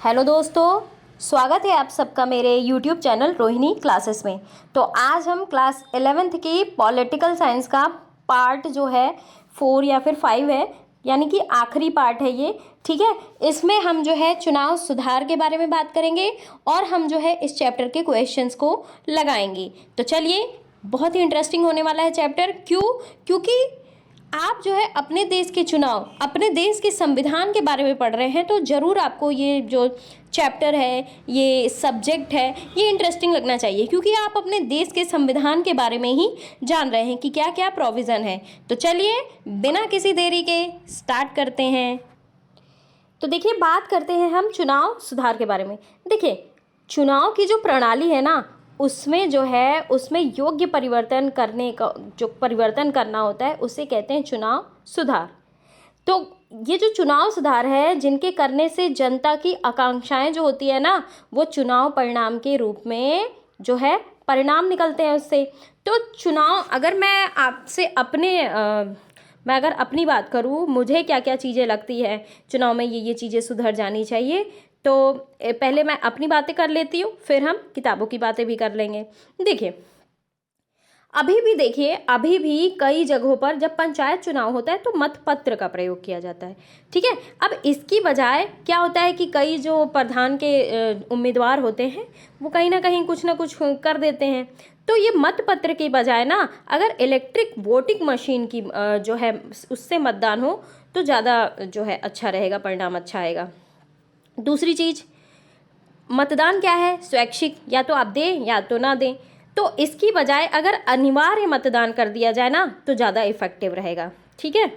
Hello दोस्तों, स्वागत है आप सबका मेरे यूट्यूब चैनल रोहिणी क्लासेस में। तो आज हम क्लास 11th की पॉलिटिकल साइंस का पार्ट जो है 4 या फिर 5 है, यानी कि आखिरी पार्ट है ये। ठीक है, इसमें हम जो है चुनाव सुधार के बारे में बात करेंगे और हम जो है इस चैप्टर के क्वेश्चंस को लगाएंगे। तो चलिए, बहुत ही इंटरेस्टिंग होने वाला है चैप्टर। क्योंकि आप जो है अपने देश के चुनाव, अपने देश के संविधान के बारे में पढ़ रहे हैं, तो ज़रूर आपको ये जो चैप्टर है, ये सब्जेक्ट है, ये इंटरेस्टिंग लगना चाहिए, क्योंकि आप अपने देश के संविधान के बारे में ही जान रहे हैं कि क्या क्या प्रोविज़न है। तो चलिए, बिना किसी देरी के स्टार्ट करते हैं। तो देखिए, बात करते हैं हम चुनाव सुधार के बारे में। देखिए, चुनाव की जो प्रणाली है ना, उसमें जो है उसमें योग्य परिवर्तन करने का जो परिवर्तन करना होता है, उसे कहते हैं चुनाव सुधार। तो ये जो चुनाव सुधार है, जिनके करने से जनता की आकांक्षाएं जो होती है ना, वो चुनाव परिणाम के रूप में जो है परिणाम निकलते हैं उससे। तो चुनाव, अगर मैं आपसे मैं अगर अपनी बात करूँ, मुझे क्या क्या चीज़ें लगती है चुनाव में, ये चीज़ें सुधर जानी चाहिए, तो पहले मैं अपनी बातें कर लेती हूँ, फिर हम किताबों की बातें भी कर लेंगे। देखिए, अभी भी कई जगहों पर जब पंचायत चुनाव होता है तो मतपत्र का प्रयोग किया जाता है। ठीक है, अब इसकी बजाय क्या होता है कि कई जो प्रधान के उम्मीदवार होते हैं, वो कहीं ना कहीं कुछ ना कुछ कर देते हैं। तो ये मतपत्र की बजाय ना, अगर इलेक्ट्रिक वोटिंग मशीन की जो है उससे मतदान हो तो ज़्यादा जो है अच्छा रहेगा, परिणाम अच्छा आएगा। दूसरी चीज़, मतदान क्या है, स्वैच्छिक, या तो आप दें या तो ना दें। तो इसकी बजाय अगर अनिवार्य मतदान कर दिया जाए ना, तो ज़्यादा इफेक्टिव रहेगा। ठीक है,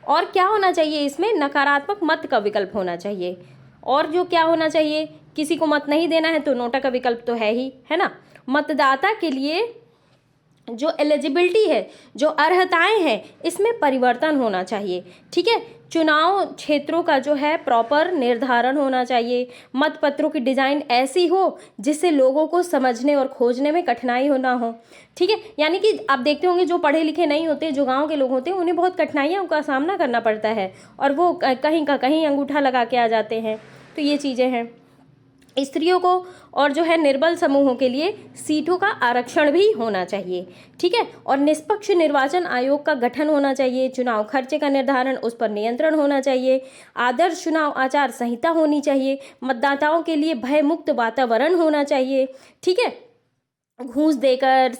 और क्या होना चाहिए इसमें, नकारात्मक मत का विकल्प होना चाहिए। और जो क्या होना चाहिए, किसी को मत नहीं देना है तो नोटा का विकल्प तो है ही, है ना। मतदाता के लिए जो एलिजिबिलिटी है, जो अर्हताएं हैं, इसमें परिवर्तन होना चाहिए। ठीक है, चुनाव क्षेत्रों का जो है प्रॉपर निर्धारण होना चाहिए। मतपत्रों की डिज़ाइन ऐसी हो जिससे लोगों को समझने और खोजने में कठिनाई हो ना हो। ठीक है, यानी कि आप देखते होंगे जो पढ़े लिखे नहीं होते, जो गांव के लोग होते हैं, उन्हें बहुत कठिनाइयों का सामना करना पड़ता है और वो कहीं का कहीं अंगूठा लगा के आ जाते हैं। तो ये चीज़ें हैं। स्त्रियों को और जो है निर्बल समूहों के लिए सीटों का आरक्षण भी होना चाहिए। ठीक है, और निष्पक्ष निर्वाचन आयोग का गठन होना चाहिए। चुनाव खर्चे का निर्धारण, उस पर नियंत्रण होना चाहिए। आदर्श चुनाव आचार संहिता होनी चाहिए। मतदाताओं के लिए भयमुक्त वातावरण होना चाहिए। ठीक है, घूस देकर,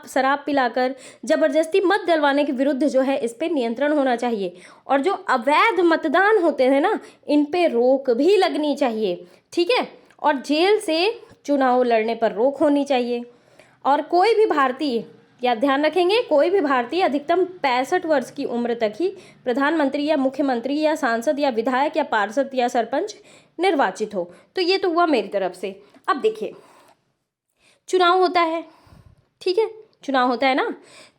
शराब पिलाकर जबरदस्ती मत दिलवाने के विरुद्ध जो है इस पे नियंत्रण होना चाहिए। और जो अवैध मतदान होते हैं ना, इन पे रोक भी लगनी चाहिए। ठीक है, और जेल से चुनाव लड़ने पर रोक होनी चाहिए। और कोई भी भारतीय, या ध्यान रखेंगे, कोई भी भारतीय अधिकतम 65 वर्ष की उम्र तक ही प्रधानमंत्री या मुख्यमंत्री या सांसद या विधायक या पार्षद या सरपंच निर्वाचित हो। तो ये तो हुआ मेरी तरफ से। अब देखिए, चुनाव होता है, ठीक है, चुनाव होता है ना,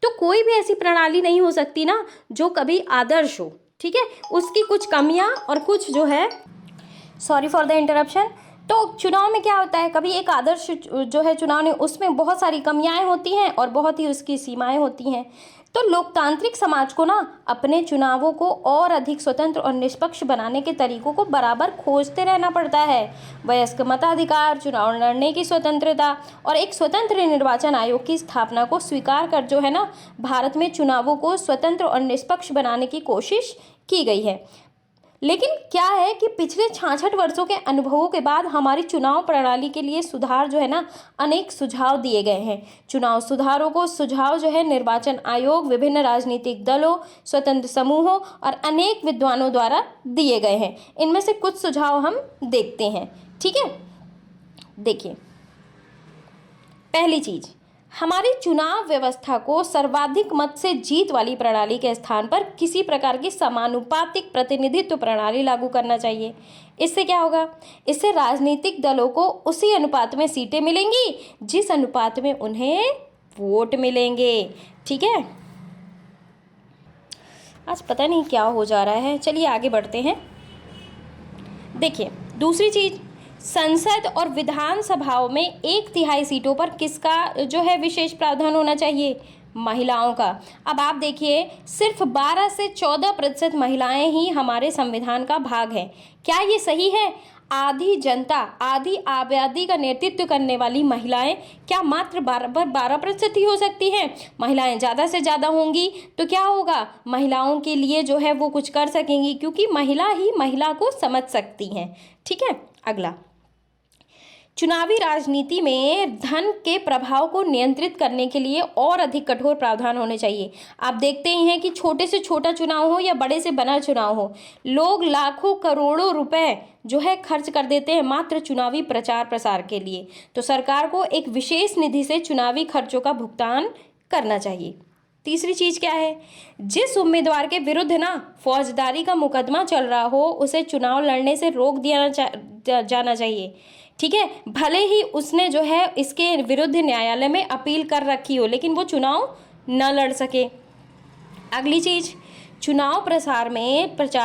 तो कोई भी ऐसी प्रणाली नहीं हो सकती ना जो कभी आदर्श हो। ठीक है, उसकी कुछ कमियां और कुछ जो है, सॉरी फॉर द इंटरप्शन। तो चुनाव में क्या होता है, कभी एक आदर्श जो है चुनाव ने, उसमें बहुत सारी कमियां होती हैं और बहुत ही उसकी सीमाएं होती हैं। तो लोकतांत्रिक समाज को ना अपने चुनावों को और अधिक स्वतंत्र और निष्पक्ष बनाने के तरीकों को बराबर खोजते रहना पड़ता है। वयस्क मताधिकार, चुनाव लड़ने की स्वतंत्रता और एक स्वतंत्र निर्वाचन आयोग की स्थापना को स्वीकार कर जो है ना, भारत में चुनावों को स्वतंत्र और निष्पक्ष बनाने की कोशिश की गई है। लेकिन क्या है कि पिछले 66 वर्षों के अनुभवों के बाद हमारी चुनाव प्रणाली के लिए सुधार जो है ना, अनेक सुझाव दिए गए हैं। चुनाव सुधारों को सुझाव जो है निर्वाचन आयोग, विभिन्न राजनीतिक दलों, स्वतंत्र समूहों और अनेक विद्वानों द्वारा दिए गए हैं। इनमें से कुछ सुझाव हम देखते हैं। ठीक है, देखिए, पहली चीज, हमारी चुनाव व्यवस्था को सर्वाधिक मत से जीत वाली प्रणाली के स्थान पर किसी प्रकार की समानुपातिक प्रतिनिधित्व प्रणाली लागू करना चाहिए। इससे क्या होगा, इससे राजनीतिक दलों को उसी अनुपात में सीटें मिलेंगी जिस अनुपात में उन्हें वोट मिलेंगे। ठीक है, आज पता नहीं क्या हो जा रहा है, चलिए आगे बढ़ते हैं। देखिए, दूसरी चीज, संसद और विधानसभाओं में 1/3 सीटों पर किसका जो है विशेष प्रावधान होना चाहिए, महिलाओं का। अब आप देखिए, सिर्फ 12 से 14% महिलाएं ही हमारे संविधान का भाग हैं। क्या ये सही है? आधी जनता, आधी आबादी का नेतृत्व करने वाली महिलाएं क्या मात्र 12% ही हो सकती हैं? महिलाएं ज़्यादा से ज़्यादा होंगी तो क्या होगा, महिलाओं के लिए जो है वो कुछ कर सकेंगी, क्योंकि महिला ही महिला को समझ सकती हैं। ठीक है, अगला, चुनावी राजनीति में धन के प्रभाव को नियंत्रित करने के लिए और अधिक कठोर प्रावधान होने चाहिए। आप देखते ही हैं कि छोटे से छोटा चुनाव हो या बड़े से बड़ा चुनाव हो, लोग लाखों करोड़ों रुपए जो है खर्च कर देते हैं मात्र चुनावी प्रचार प्रसार के लिए। तो सरकार को एक विशेष निधि से चुनावी खर्चों का भुगतान करना चाहिए। तीसरी चीज़ क्या है, जिस उम्मीदवार के विरुद्ध ना फौजदारी का मुकदमा चल रहा हो उसे चुनाव लड़ने से रोक दिया जाना चाहिए। ठीक है, भले ही उसने जो है इसके विरुद्ध न्यायालय में अपील कर रखी हो, लेकिन वो चुनाव न लड़ सके। अगली चीज़, चुनाव प्रचार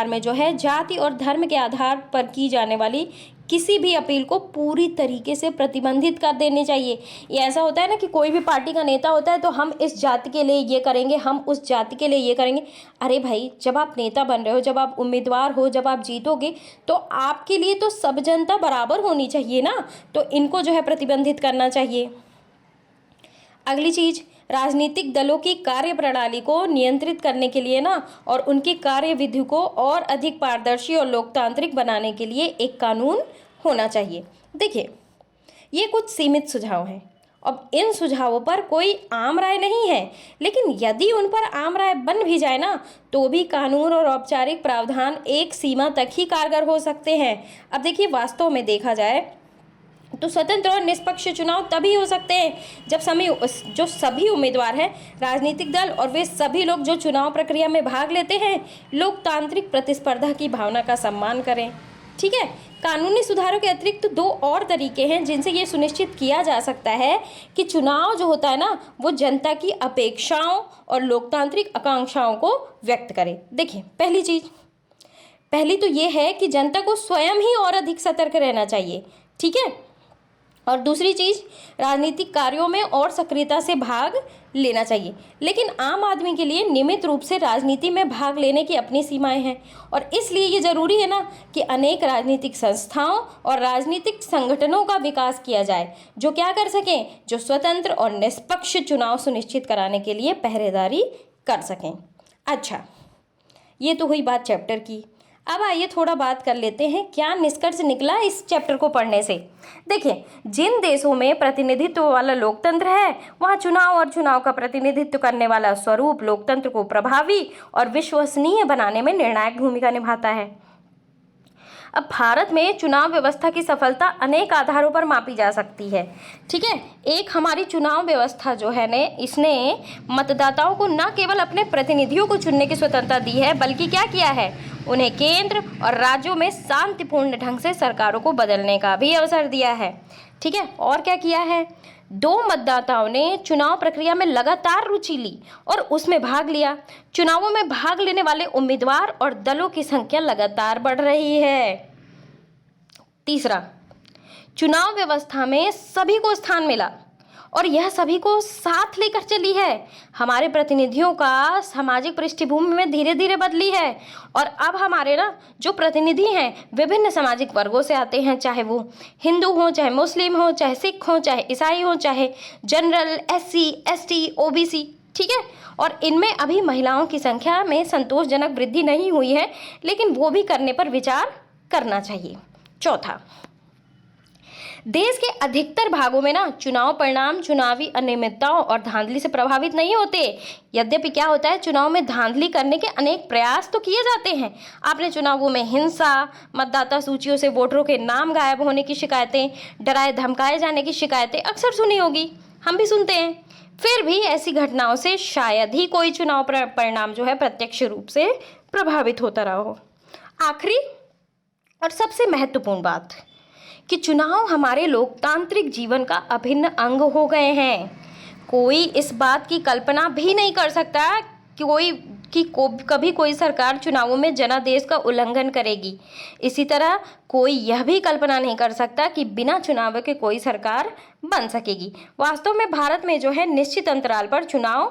में जो है जाति और धर्म के आधार पर की जाने वाली किसी भी अपील को पूरी तरीके से प्रतिबंधित कर देनी चाहिए। ये ऐसा होता है ना कि कोई भी पार्टी का नेता होता है तो हम इस जाति के लिए ये करेंगे, हम उस जाति के लिए ये करेंगे। अरे भाई, जब आप नेता बन रहे हो, जब आप उम्मीदवार हो, जब आप जीतोगे तो आपके लिए तो सब जनता बराबर होनी चाहिए ना, तो इनको जो है प्रतिबंधित करना चाहिए। अगली चीज़, राजनीतिक दलों की कार्य प्रणाली को नियंत्रित करने के लिए ना और उनकी कार्यविधि को और अधिक पारदर्शी और लोकतांत्रिक बनाने के लिए एक कानून होना चाहिए। देखिए, ये कुछ सीमित सुझाव हैं। अब इन सुझावों पर कोई आम राय नहीं है, लेकिन यदि उन पर आम राय बन भी जाए ना तो भी कानून और औपचारिक प्रावधान एक सीमा तक ही कारगर हो सकते हैं। अब देखिए, वास्तव में देखा जाए तो स्वतंत्र और निष्पक्ष चुनाव तभी हो सकते हैं जब जो सभी उम्मीदवार हैं, राजनीतिक दल और वे सभी लोग जो चुनाव प्रक्रिया में भाग लेते हैं लोकतांत्रिक प्रतिस्पर्धा की भावना का सम्मान करें। ठीक है, कानूनी सुधारों के अतिरिक्त दो और तरीके हैं जिनसे ये सुनिश्चित किया जा सकता है कि चुनाव जो होता है ना वो जनता की अपेक्षाओं और लोकतांत्रिक आकांक्षाओं को व्यक्त करे। देखिए, पहली तो ये है कि जनता को स्वयं ही और अधिक सतर्क रहना चाहिए। ठीक है, और दूसरी चीज़, राजनीतिक कार्यों में और सक्रियता से भाग लेना चाहिए। लेकिन आम आदमी के लिए नियमित रूप से राजनीति में भाग लेने की अपनी सीमाएं हैं और इसलिए ये ज़रूरी है ना कि अनेक राजनीतिक संस्थाओं और राजनीतिक संगठनों का विकास किया जाए जो क्या कर सकें, जो स्वतंत्र और निष्पक्ष चुनाव सुनिश्चित कराने के लिए पहरेदारी कर सकें। अच्छा, ये तो हुई बात चैप्टर की। अब आइए थोड़ा बात कर लेते हैं क्या निष्कर्ष निकला इस चैप्टर को पढ़ने से। देखिए, जिन देशों में प्रतिनिधित्व वाला लोकतंत्र है वहाँ चुनाव और चुनाव का प्रतिनिधित्व करने वाला स्वरूप लोकतंत्र को प्रभावी और विश्वसनीय बनाने में निर्णायक भूमिका निभाता है। अब भारत में चुनाव व्यवस्था की सफलता अनेक आधारों पर मापी जा सकती है। ठीक है, एक हमारी चुनाव व्यवस्था जो है ने इसने मतदाताओं को न केवल अपने प्रतिनिधियों को चुनने की स्वतंत्रता दी है बल्कि क्या किया है, उन्हें केंद्र और राज्यों में शांतिपूर्ण ढंग से सरकारों को बदलने का भी अवसर दिया है। ठीक है, और क्या किया है, दो मतदाताओं ने चुनाव प्रक्रिया में लगातार रुचि ली और उसमें भाग लिया। चुनावों में भाग लेने वाले उम्मीदवार और दलों की संख्या लगातार बढ़ रही है। तीसरा, चुनाव व्यवस्था में सभी को स्थान मिला और यह सभी को साथ लेकर चली है। हमारे प्रतिनिधियों का सामाजिक पृष्ठभूमि में धीरे धीरे बदली है और अब हमारे ना जो प्रतिनिधि हैं विभिन्न सामाजिक वर्गों से आते हैं, चाहे वो हिंदू हो, चाहे मुस्लिम हो, चाहे सिख हो, चाहे ईसाई हो, चाहे जनरल, SC, ST, OBC। ठीक है, और इनमें अभी महिलाओं की संख्या में संतोषजनक वृद्धि नहीं हुई है, लेकिन वो भी करने पर विचार करना चाहिए। चौथा, देश के अधिकतर भागों में ना चुनाव परिणाम चुनावी अनियमितताओं और धांधली से प्रभावित नहीं होते। यद्यपि क्या होता है, चुनाव में धांधली करने के अनेक प्रयास तो किए जाते हैं। आपने चुनावों में हिंसा, मतदाता सूचियों से वोटरों के नाम गायब होने की शिकायतें, डराए धमकाए जाने की शिकायतें अक्सर सुनी होगी, हम भी सुनते हैं। फिर भी ऐसी घटनाओं से शायद ही कोई चुनाव परिणाम जो है प्रत्यक्ष रूप से प्रभावित होता रहा हो। आखिरी और सबसे महत्वपूर्ण बात कि चुनाव हमारे लोकतांत्रिक जीवन का अभिन्न अंग हो गए हैं। कोई इस बात की कल्पना भी नहीं कर सकता कभी कोई सरकार चुनावों में जनादेश का उल्लंघन करेगी। इसी तरह कोई यह भी कल्पना नहीं कर सकता कि बिना चुनाव के कोई सरकार बन सकेगी। वास्तव में भारत में जो है निश्चित अंतराल पर चुनावों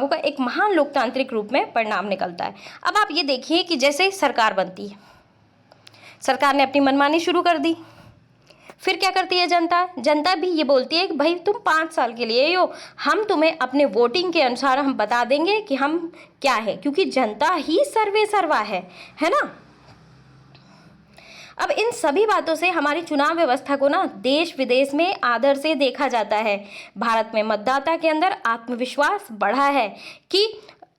का एक महान लोकतांत्रिक रूप में परिणाम निकलता है। अब आप ये देखिए कि जैसे सरकार बनती है, सरकार ने अपनी मनमानी शुरू कर दी। फिर क्या करती है जनता? जनता भी ये बोलती है कि भाई तुम 5 साल के लिए हो, हम तुम्हें अपने वोटिंग के अनुसार हम बता देंगे कि हम क्या है, क्योंकि जनता ही सर्वे सर्वा है ना। अब इन सभी बातों से हमारी चुनाव व्यवस्था को ना देश विदेश में आदर से देखा जाता है। भारत में मतदाता के अंदर आत्मविश्वास बढ़ा है कि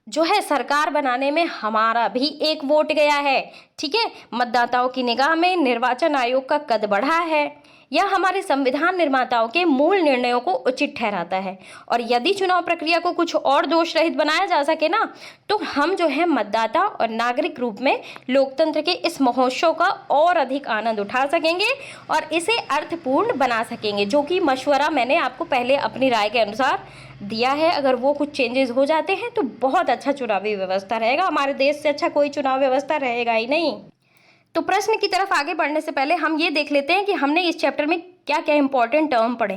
जो है सरकार बनाने में हमारा भी एक वोट गया है। ठीक है, मतदाताओं की निगाह में निर्वाचन आयोग का कद बढ़ा है। यह हमारे संविधान निर्माताओं के मूल निर्णयों को उचित ठहराता है। और यदि चुनाव प्रक्रिया को कुछ और दोष रहित बनाया जा सके ना, तो हम जो है मतदाता और नागरिक रूप में लोकतंत्र के इस महोत्सव का और अधिक आनंद उठा सकेंगे और इसे अर्थपूर्ण बना सकेंगे। जो कि मशवरा मैंने आपको पहले अपनी राय के अनुसार दिया है, अगर वो कुछ चेंजेस हो जाते हैं तो बहुत अच्छा चुनावी व्यवस्था रहेगा। हमारे देश से अच्छा कोई चुनाव व्यवस्था रहेगा ही नहीं। तो प्रश्न की तरफ आगे बढ़ने से पहले हम ये देख लेते हैं कि हमने इस चैप्टर में क्या क्या इंपॉर्टेंट टर्म पढ़े।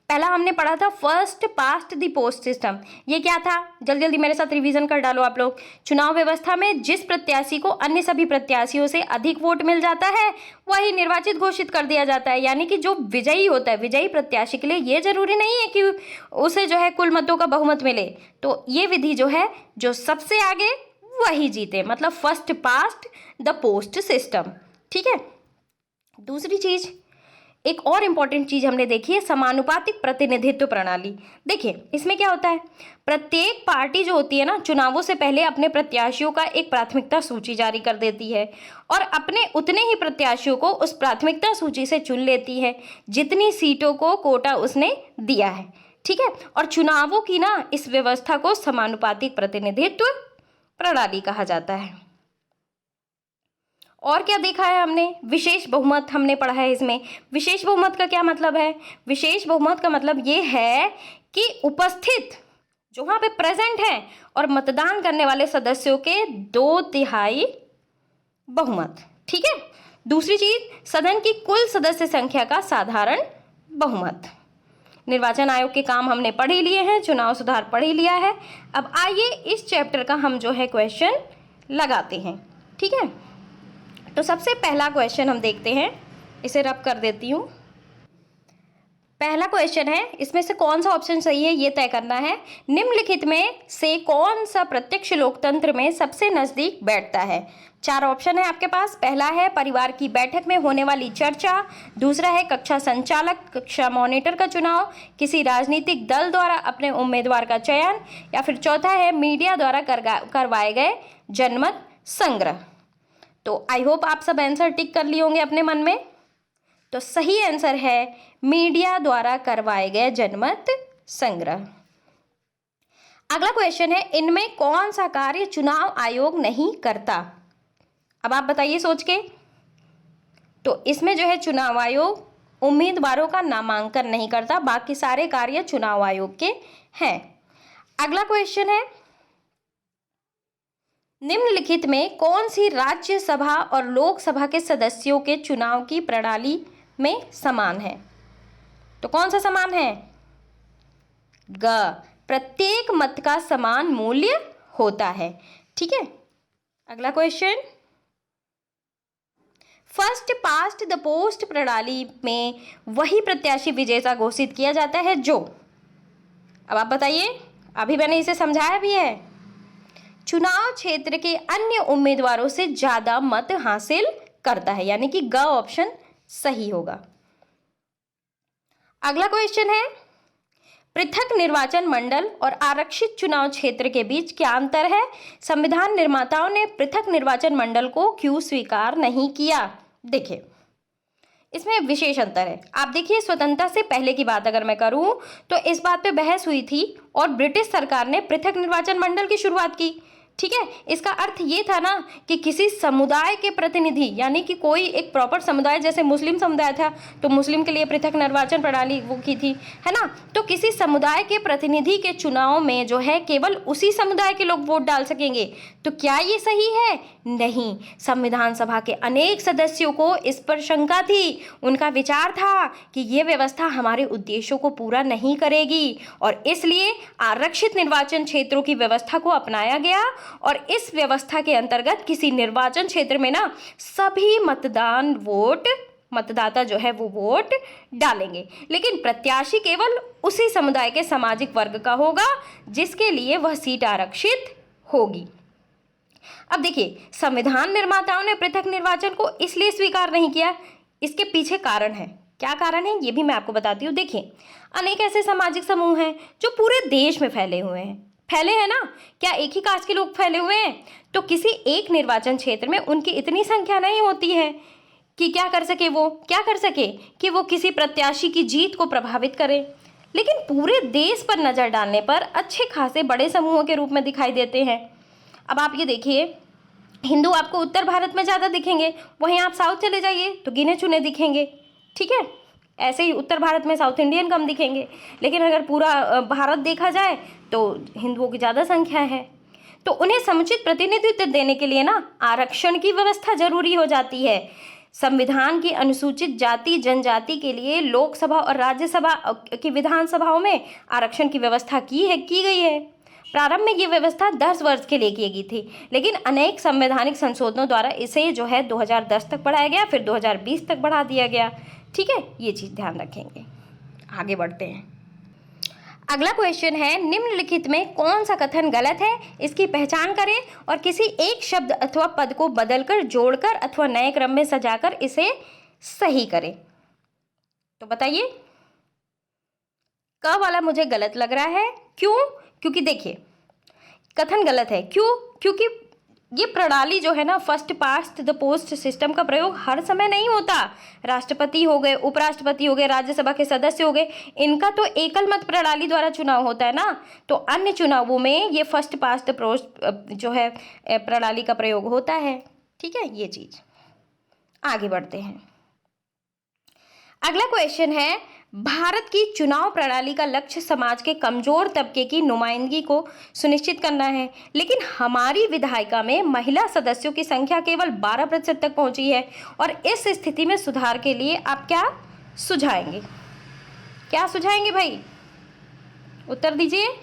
पहला हमने पढ़ा था first past the post system. ये क्या था? जल्दी जल्दी मेरे साथ रिवीजन कर डालो आप लोग। चुनाव व्यवस्था में जिस प्रत्याशी को अन्य सभी प्रत्याशियों से अधिक वोट मिल जाता है वही निर्वाचित घोषित कर दिया जाता है। यानी कि जो विजयी होता है, विजयी प्रत्याशी के लिए ये जरूरी नहीं है कि उसे जो है कुल मतों का बहुमत मिले। तो ये विधि जो है, जो सबसे आगे वही जीते, मतलब first past the post system. ठीक है। दूसरी चीज, एक और इंपॉर्टेंट चीज हमने देखी है, समानुपातिक प्रतिनिधित्व प्रणाली। देखिए इसमें क्या होता है, प्रत्येक पार्टी जो होती है ना, चुनावों से पहले अपने प्रत्याशियों का एक प्राथमिकता सूची जारी कर देती है और अपने उतने ही प्रत्याशियों को उस प्राथमिकता सूची से चुन लेती है जितनी सीटों को कोटा उसने दिया है। ठीक है। और चुनावों की ना इस व्यवस्था को समानुपातिक प्रतिनिधित्व प्रणाली कहा जाता है। और क्या देखा है हमने? विशेष बहुमत हमने पढ़ा है। इसमें विशेष बहुमत का क्या मतलब है? विशेष बहुमत का मतलब ये है कि उपस्थित, जो वहां पे प्रेजेंट है और मतदान करने वाले सदस्यों के 2/3 बहुमत। ठीक है। दूसरी चीज, सदन की कुल सदस्य संख्या का साधारण बहुमत। निर्वाचन आयोग के काम हमने पढ़ ही लिए हैं, चुनाव सुधार पढ़ ही लिया है। अब आइए इस चैप्टर का हम जो है क्वेश्चन लगाते हैं। ठीक है। तो सबसे पहला क्वेश्चन हम देखते हैं, इसे रब कर देती हूँ। पहला क्वेश्चन है, इसमें से कौन सा ऑप्शन सही है ये तय करना है। निम्नलिखित में से कौन सा प्रत्यक्ष लोकतंत्र में सबसे नजदीक बैठता है? 4 ऑप्शन है आपके पास। पहला है परिवार की बैठक में होने वाली चर्चा, दूसरा है कक्षा संचालक, कक्षा मॉनिटर का चुनाव, किसी राजनीतिक दल द्वारा अपने उम्मीदवार का चयन, या फिर चौथा है मीडिया द्वारा करवाए गए जनमत संग्रह। तो आई होप आप सब आंसर टिक कर लिए होंगे अपने मन में। तो सही आंसर है मीडिया द्वारा करवाए गए जनमत संग्रह। अगला क्वेश्चन है, इनमें कौन सा कार्य चुनाव आयोग नहीं करता? अब आप बताइए सोच के। तो इसमें जो है चुनाव आयोग उम्मीदवारों का नामांकन नहीं करता, बाकी सारे कार्य चुनाव आयोग के हैं। अगला क्वेश्चन है, निम्नलिखित में कौन सी राज्यसभा और लोकसभा के सदस्यों के चुनाव की प्रणाली में समान है? तो कौन सा समान है? ग, प्रत्येक मत का समान मूल्य होता है। ठीक है। अगला question, first past the post प्रणाली में वही प्रत्याशी विजेता घोषित किया जाता है जो, अब आप बताइए, अभी मैंने इसे समझाया भी है, चुनाव क्षेत्र के अन्य उम्मीदवारों से ज्यादा मत हासिल करता है, यानी कि ग ऑप्शन सही होगा। अगला क्वेश्चन है, पृथक निर्वाचन मंडल और आरक्षित चुनाव क्षेत्र के बीच क्या अंतर है? संविधान निर्माताओं ने पृथक निर्वाचन मंडल को क्यों स्वीकार नहीं किया? देखिए इसमें विशेष अंतर है। आप देखिए, स्वतंत्रता से पहले की बात अगर मैं करूं तो इस बात पे बहस हुई थी और ब्रिटिश सरकार ने पृथक निर्वाचन मंडल की शुरुआत की। ठीक है। इसका अर्थ ये था ना कि किसी समुदाय के प्रतिनिधि, यानी कि कोई एक प्रॉपर समुदाय, जैसे मुस्लिम समुदाय था तो मुस्लिम के लिए पृथक निर्वाचन प्रणाली वो की थी, है ना। तो किसी समुदाय के प्रतिनिधि के चुनाव में जो है केवल उसी समुदाय के लोग वोट डाल सकेंगे। तो क्या ये सही है? नहीं। संविधान सभा के अनेक सदस्यों को इस पर शंका थी। उनका विचार था कि ये व्यवस्था हमारे उद्देश्यों को पूरा नहीं करेगी और इसलिए आरक्षित निर्वाचन क्षेत्रों की व्यवस्था को अपनाया गया और इस व्यवस्था के अंतर्गत किसी निर्वाचन क्षेत्र में ना सभी मतदाता जो है वो वोट डालेंगे, लेकिन प्रत्याशी केवल उसी समुदाय के सामाजिक वर्ग का होगा जिसके लिए वह सीट आरक्षित होगी। अब देखिए, संविधान निर्माताओं ने पृथक निर्वाचन को इसलिए स्वीकार नहीं किया, इसके पीछे कारण है। क्या कारण है ये भी मैं आपको बताती हूँ। देखिए, अनेक ऐसे सामाजिक समूह हैं जो पूरे देश में फैले हैं ना। क्या एक ही कास्ट के लोग फैले हुए हैं? तो किसी एक निर्वाचन क्षेत्र में उनकी इतनी संख्या नहीं होती है कि क्या कर सके कि वो किसी प्रत्याशी की जीत को प्रभावित करे, लेकिन पूरे देश पर नजर डालने पर अच्छे खासे बड़े समूहों के रूप में दिखाई देते हैं। अब आप ये देखिए, हिंदू आपको उत्तर भारत में ज़्यादा दिखेंगे, वहीं आप साउथ चले जाइए तो गिने चुने दिखेंगे, ठीक है। ऐसे ही उत्तर भारत में साउथ इंडियन कम दिखेंगे, लेकिन अगर पूरा भारत देखा जाए तो हिंदुओं की ज़्यादा संख्या है। तो उन्हें समुचित प्रतिनिधित्व देने के लिए ना आरक्षण की व्यवस्था जरूरी हो जाती है। संविधान की अनुसूचित जाति जनजाति के लिए लोकसभा और राज्यसभा की विधानसभाओं में आरक्षण की व्यवस्था की गई है। प्रारंभ में ये व्यवस्था 10 वर्ष के लिए की गई थी, लेकिन अनेक संवैधानिक संशोधनों द्वारा इसे जो है 2010 तक बढ़ाया गया, फिर 2020 तक बढ़ा दिया गया, ठीक है। ये चीज़ ध्यान रखेंगे। आगे बढ़ते हैं। अगला क्वेश्चन है, निम्नलिखित में कौन सा कथन गलत है, इसकी पहचान करें और किसी एक शब्द अथवा पद को बदलकर, जोड़कर अथवा नए क्रम में सजाकर इसे सही करें। तो बताइए, क वाला मुझे गलत लग रहा है। क्यों? क्योंकि देखिए, कथन गलत है। क्योंकि ये प्रणाली जो है ना, first past the post system का प्रयोग हर समय नहीं होता। राष्ट्रपति हो गए, उपराष्ट्रपति हो गए, राज्यसभा के सदस्य हो गए, इनका तो एकल मत प्रणाली द्वारा चुनाव होता है ना। तो अन्य चुनावों में ये फर्स्ट पास्ट द पोस्ट जो है प्रणाली का प्रयोग होता है, ठीक है। ये चीज, आगे बढ़ते हैं। अगला क्वेश्चन है, भारत की चुनाव प्रणाली का लक्ष्य समाज के कमजोर तबके की नुमाइंदगी को सुनिश्चित करना है, लेकिन हमारी विधायिका में महिला सदस्यों की संख्या केवल 12% तक पहुंची है, और इस स्थिति में सुधार के लिए आप क्या सुझाएंगे भाई? उत्तर दीजिए।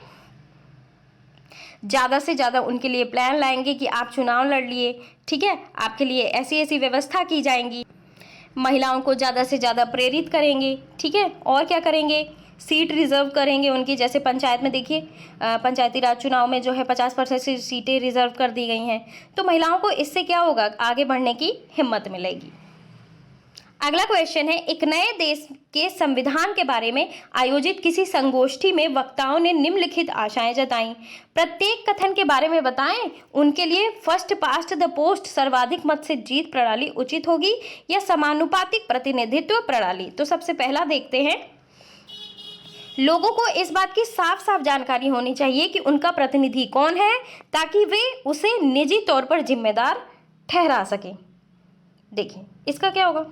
ज़्यादा से ज़्यादा उनके लिए प्लान लाएंगे कि आप चुनाव लड़ लिए, ठीक है। आपके लिए ऐसी व्यवस्था की जाएंगी, महिलाओं को ज़्यादा से ज़्यादा प्रेरित करेंगे, ठीक है। और क्या करेंगे? सीट रिजर्व करेंगे उनकी, जैसे पंचायत में देखिए, पंचायती राज चुनाव में जो है 50% सीटें रिजर्व कर दी गई हैं। तो महिलाओं को इससे क्या होगा? आगे बढ़ने की हिम्मत मिलेगी। अगला क्वेश्चन है, एक नए देश के संविधान के बारे में आयोजित किसी संगोष्ठी में वक्ताओं ने निम्नलिखित आशाएं जताई। प्रत्येक कथन के बारे में बताएं। उनके लिए फर्स्ट पास्ट द पोस्ट सर्वाधिक मत से जीत प्रणाली उचित होगी या समानुपातिक प्रतिनिधित्व प्रणाली? तो सबसे पहला देखते हैं, लोगों को इस बात की साफ साफ जानकारी होनी चाहिए कि उनका प्रतिनिधि कौन है, ताकि वे उसे निजी तौर पर जिम्मेदार ठहरा सकें। देखिए, इसका क्या होगा?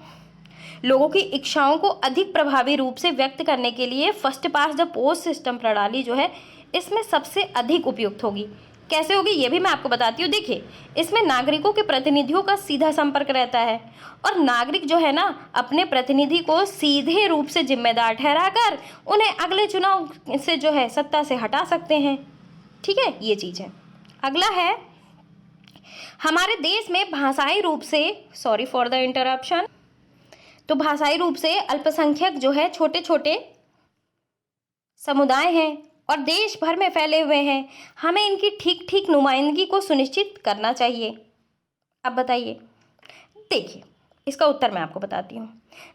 लोगों की इच्छाओं को अधिक प्रभावी रूप से व्यक्त करने के लिए first past the post system प्रणाली जो है इसमें सबसे अधिक उपयुक्त होगी। कैसे होगी ये भी मैं आपको बताती हूँ। देखिए, इसमें नागरिकों के प्रतिनिधियों का सीधा संपर्क रहता है, और नागरिक जो है ना अपने प्रतिनिधि को सीधे रूप से जिम्मेदार ठहराकर उन्हें अगले चुनाव से जो है सत्ता से हटा सकते हैं, ठीक है। ये चीज़ है। अगला है, हमारे देश में भाषाई रूप से, सॉरी फॉर द इंटरप्शन, तो भाषाई रूप से अल्पसंख्यक जो है छोटे छोटे समुदाय हैं और देश भर में फैले हुए हैं। हमें इनकी ठीक ठीक नुमाइंदगी को सुनिश्चित करना चाहिए। अब बताइए, देखिए इसका उत्तर मैं आपको बताती हूँ।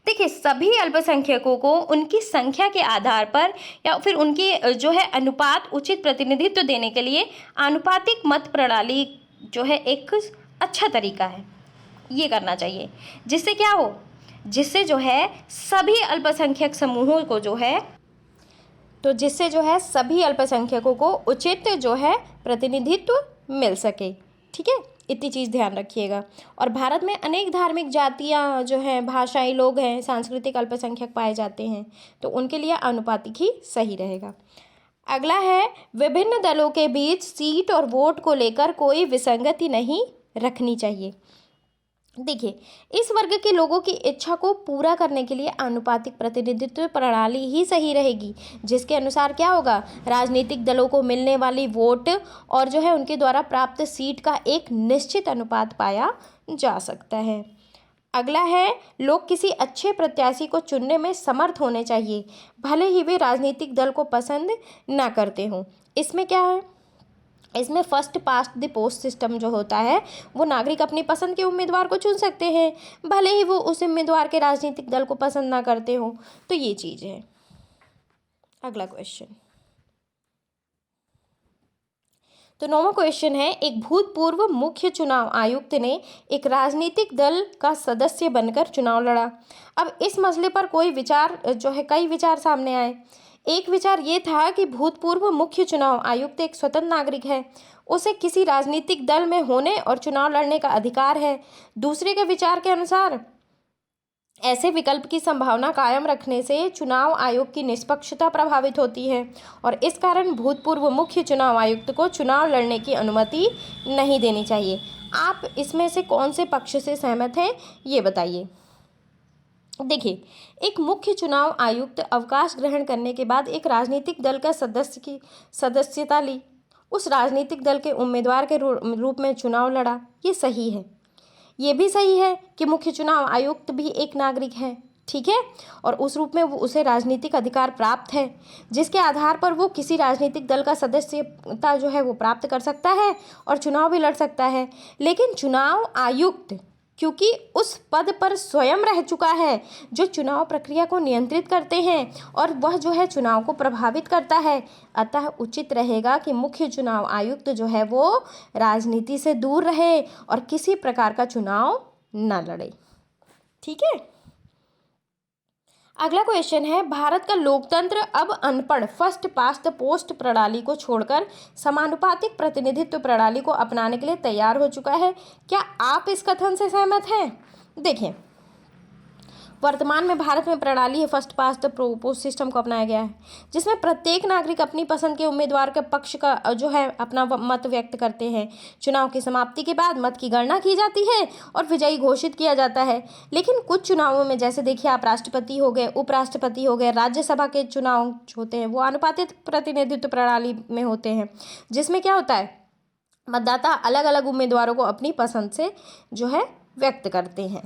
देखिए, सभी अल्पसंख्यकों को उनकी संख्या के आधार पर या फिर उनकी जो है अनुपात उचित प्रतिनिधित्व देने के लिए आनुपातिक मत प्रणाली जो है एक अच्छा तरीका है। ये करना चाहिए, जिससे क्या हो, जिससे जो है सभी अल्पसंख्यक समूहों को जो है, तो जिससे जो है सभी अल्पसंख्यकों को उचित जो है प्रतिनिधित्व मिल सके, ठीक है। इतनी चीज़ ध्यान रखिएगा। और भारत में अनेक धार्मिक जातियाँ जो हैं, भाषाई लोग हैं, सांस्कृतिक अल्पसंख्यक पाए जाते हैं, तो उनके लिए आनुपातिक ही सही रहेगा। अगला है, विभिन्न दलों के बीच सीट और वोट को लेकर कोई विसंगति नहीं रखनी चाहिए। देखिए, इस वर्ग के लोगों की इच्छा को पूरा करने के लिए आनुपातिक प्रतिनिधित्व प्रणाली ही सही रहेगी, जिसके अनुसार क्या होगा, राजनीतिक दलों को मिलने वाली वोट और जो है उनके द्वारा प्राप्त सीट का एक निश्चित अनुपात पाया जा सकता है। अगला है, लोग किसी अच्छे प्रत्याशी को चुनने में समर्थ होने चाहिए, भले ही वे राजनीतिक दल को पसंद ना करते हों। इसमें क्या है, इसमें first past the post system जो होता है, वो नागरिक अपनी पसंद के उम्मीदवार को चुन सकते हैं, भले ही वो उस उम्मीदवार के राजनीतिक दल को पसंद ना करते हो। तो ये चीज़ है। अगला क्वेश्चन, तो 9वां क्वेश्चन है, एक भूतपूर्व मुख्य चुनाव आयुक्त ने एक राजनीतिक दल का सदस्य बनकर चुनाव लड़ा। अब इस मसले पर कोई विचार जो है, कई विचार सामने आए। एक विचार ये था कि भूतपूर्व मुख्य चुनाव आयुक्त एक स्वतंत्र नागरिक है, उसे किसी राजनीतिक दल में होने और चुनाव लड़ने का अधिकार है। दूसरे के विचार के अनुसार ऐसे विकल्प की संभावना कायम रखने से चुनाव आयोग की निष्पक्षता प्रभावित होती है और इस कारण भूतपूर्व मुख्य चुनाव आयुक्त को चुनाव लड़ने की अनुमति नहीं देनी चाहिए। आप इसमें से कौन से पक्ष से सहमत हैं, ये बताइए। देखिए, एक मुख्य चुनाव आयुक्त अवकाश ग्रहण करने के बाद एक राजनीतिक दल का सदस्य की सदस्यता ली, उस राजनीतिक दल के उम्मीदवार के रूप में चुनाव लड़ा, ये सही है। ये भी सही है कि मुख्य चुनाव आयुक्त भी एक नागरिक है, ठीक है, और उस रूप में वो उसे राजनीतिक अधिकार प्राप्त है, जिसके आधार पर वो किसी राजनीतिक दल का सदस्यता जो है वो प्राप्त कर सकता है और चुनाव भी लड़ सकता है। लेकिन चुनाव आयुक्त क्योंकि उस पद पर स्वयं रह चुका है, जो चुनाव प्रक्रिया को नियंत्रित करते हैं और वह जो है चुनाव को प्रभावित करता है, अतः उचित रहेगा कि मुख्य चुनाव आयुक्त जो है वो राजनीति से दूर रहे और किसी प्रकार का चुनाव न लड़े। ठीक है। अगला क्वेश्चन है, भारत का लोकतंत्र अब अनपढ़ फर्स्ट पास्ट द पोस्ट प्रणाली को छोड़कर समानुपातिक प्रतिनिधित्व प्रणाली को अपनाने के लिए तैयार हो चुका है। क्या आप इस कथन से सहमत हैं? देखिए, वर्तमान में भारत में प्रणाली है first past the post system को अपनाया गया है, जिसमें प्रत्येक नागरिक अपनी पसंद के उम्मीदवार के पक्ष का जो है अपना मत व्यक्त करते हैं। चुनाव की समाप्ति के बाद मत की गणना की जाती है और विजयी घोषित किया जाता है। लेकिन कुछ चुनावों में, जैसे देखिए आप राष्ट्रपति हो गए, उपराष्ट्रपति हो गए, राज्यसभा के चुनाव होते हैं, वो अनुपातिक प्रतिनिधित्व प्रणाली में होते हैं, जिसमें क्या होता है, मतदाता अलग अलग उम्मीदवारों को अपनी पसंद से जो है व्यक्त करते हैं।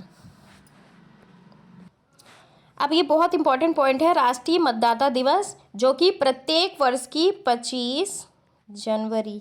अब ये बहुत इंपॉर्टेंट पॉइंट है, राष्ट्रीय मतदाता दिवस, जो कि प्रत्येक वर्ष की 25 जनवरी,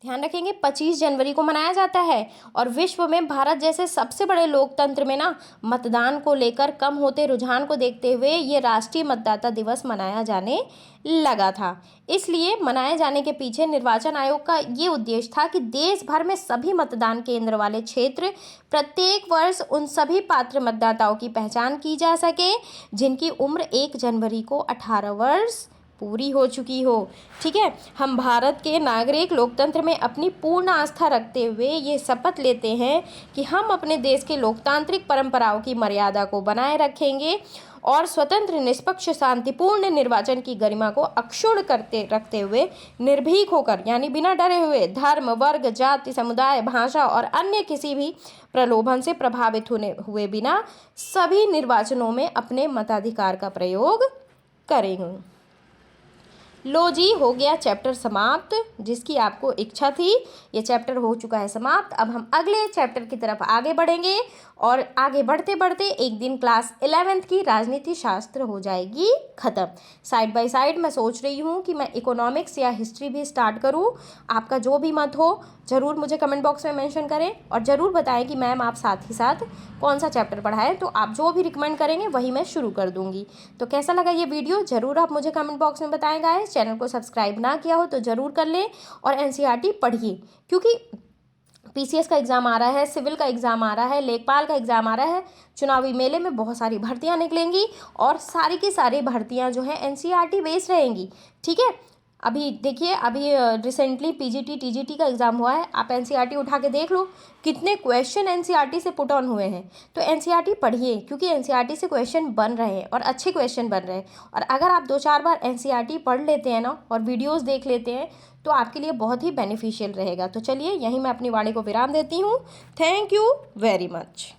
ध्यान रखेंगे, 25 जनवरी को मनाया जाता है। और विश्व में भारत जैसे सबसे बड़े लोकतंत्र में ना मतदान को लेकर कम होते रुझान को देखते हुए ये राष्ट्रीय मतदाता दिवस मनाया जाने लगा था। इसलिए मनाए जाने के पीछे निर्वाचन आयोग का ये उद्देश्य था कि देश भर में सभी मतदान केंद्र वाले क्षेत्र प्रत्येक वर्ष उन सभी पात्र मतदाताओं की पहचान की जा सके जिनकी उम्र 1 जनवरी को 18 वर्ष पूरी हो चुकी हो। ठीक है, हम भारत के नागरिक लोकतंत्र में अपनी पूर्ण आस्था रखते हुए ये शपथ लेते हैं कि हम अपने देश के लोकतांत्रिक परंपराओं की मर्यादा को बनाए रखेंगे और स्वतंत्र, निष्पक्ष, शांतिपूर्ण निर्वाचन की गरिमा को अक्षुण्ण रखते हुए निर्भीक होकर, यानी बिना डरे हुए, धर्म, वर्ग, जाति, समुदाय, भाषा और अन्य किसी भी प्रलोभन से प्रभावित हुए बिना सभी निर्वाचनों में अपने मताधिकार का प्रयोग करेंगे। लो जी, हो गया चैप्टर समाप्त, जिसकी आपको इच्छा थी, ये चैप्टर हो चुका है समाप्त। अब हम अगले चैप्टर की तरफ आगे बढ़ेंगे और आगे बढ़ते बढ़ते एक दिन क्लास 11th की राजनीति शास्त्र हो जाएगी ख़त्म। साइड बाय साइड मैं सोच रही हूँ कि मैं इकोनॉमिक्स या हिस्ट्री भी स्टार्ट करूँ। आपका जो भी मत हो ज़रूर मुझे कमेंट बॉक्स में मेंशन करें और ज़रूर बताएं कि मैम आप साथ ही साथ कौन सा चैप्टर पढ़ाएं, तो आप जो भी रिकमेंड करेंगे वही मैं शुरू कर दूँगी। तो कैसा लगा ये वीडियो ज़रूर आप मुझे कमेंट बॉक्स में बताएं गाइस। चैनल को सब्सक्राइब ना किया हो तो ज़रूर कर लें और एनसीईआरटी पढ़िए, क्योंकि पीसीएस का एग्ज़ाम आ रहा है, सिविल का एग्ज़ाम आ रहा है, लेखपाल का एग्ज़ाम आ रहा है, चुनावी मेले में बहुत सारी भर्तियां निकलेंगी और सारी की सारी भर्तियां जो है एनसीईआरटी बेस्ड रहेंगी। ठीक है, अभी देखिए, अभी रिसेंटली पीजीटी टीजीटी का एग्ज़ाम हुआ है, आप एनसीईआरटी उठा के देख लो, कितने क्वेश्चन एनसीईआरटी से पुट ऑन हुए हैं। तो एनसीईआरटी पढ़िए, क्योंकि एनसीईआरटी से क्वेश्चन बन रहे हैं और अच्छे क्वेश्चन बन रहे हैं। और अगर आप 2-4 बार एनसीईआरटी पढ़ लेते हैं ना और वीडियोज़ देख लेते हैं तो आपके लिए बहुत ही बेनिफिशियल रहेगा। तो चलिए, यहीं मैं अपनी वाणी को विराम देती हूँ। Thank you very much.